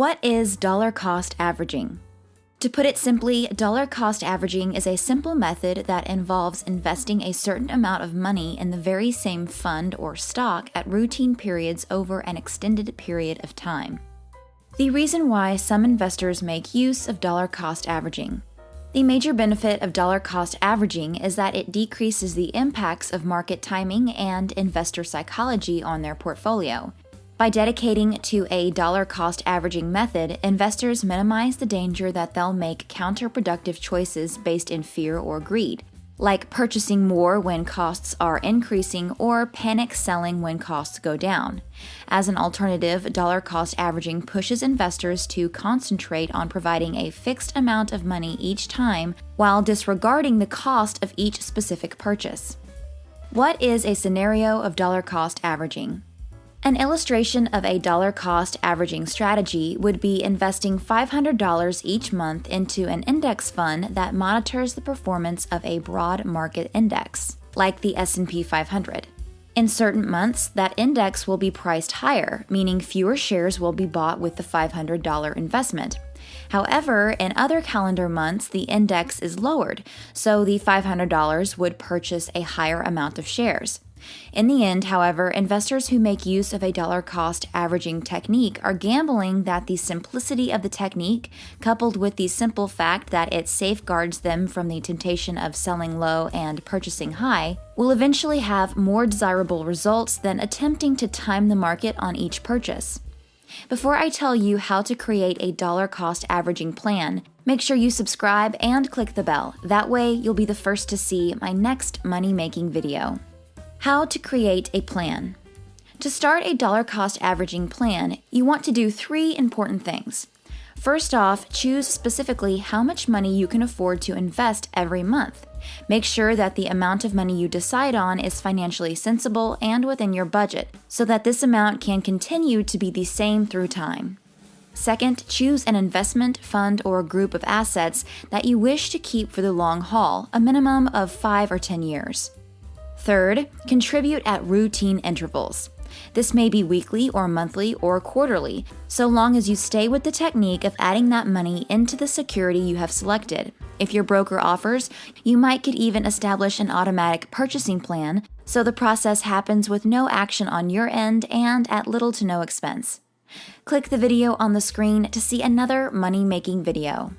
What is dollar cost averaging? To put it simply, dollar cost averaging is a simple method that involves investing a certain amount of money in the very same fund or stock at routine periods over an extended period of time. The reason why some investors make use of dollar cost averaging. The major benefit of dollar cost averaging is that it decreases the impacts of market timing and investor psychology on their portfolio. By dedicating to a dollar cost averaging method, investors minimize the danger that they'll make counterproductive choices based in fear or greed, like purchasing more when costs are increasing or panic selling when costs go down. As an alternative, dollar cost averaging pushes investors to concentrate on providing a fixed amount of money each time while disregarding the cost of each specific purchase. What is a scenario of dollar cost averaging? An illustration of a dollar cost averaging strategy would be investing $500 each month into an index fund that monitors the performance of a broad market index, like the S&P 500. In certain months, that index will be priced higher, meaning fewer shares will be bought with the $500 investment. However, in other calendar months, the index is lowered, so the $500 would purchase a higher amount of shares. In the end, however, investors who make use of a dollar cost averaging technique are gambling that the simplicity of the technique, coupled with the simple fact that it safeguards them from the temptation of selling low and purchasing high, will eventually have more desirable results than attempting to time the market on each purchase. Before I tell you how to create a dollar cost averaging plan, make sure you subscribe and click the bell. That way, you'll be the first to see my next money-making video. How to create a plan. To start a dollar cost averaging plan, you want to do 3 important things. First off, choose specifically how much money you can afford to invest every month. Make sure that the amount of money you decide on is financially sensible and within your budget, so that this amount can continue to be the same through time. Second, choose an investment, fund, or group of assets that you wish to keep for the long haul, a minimum of 5 or 10 years. Third, contribute at routine intervals. This may be weekly or monthly or quarterly, so long as you stay with the technique of adding that money into the security you have selected. If your broker offers, you might could even establish an automatic purchasing plan, so the process happens with no action on your end and at little to no expense. Click the video on the screen to see another money-making video.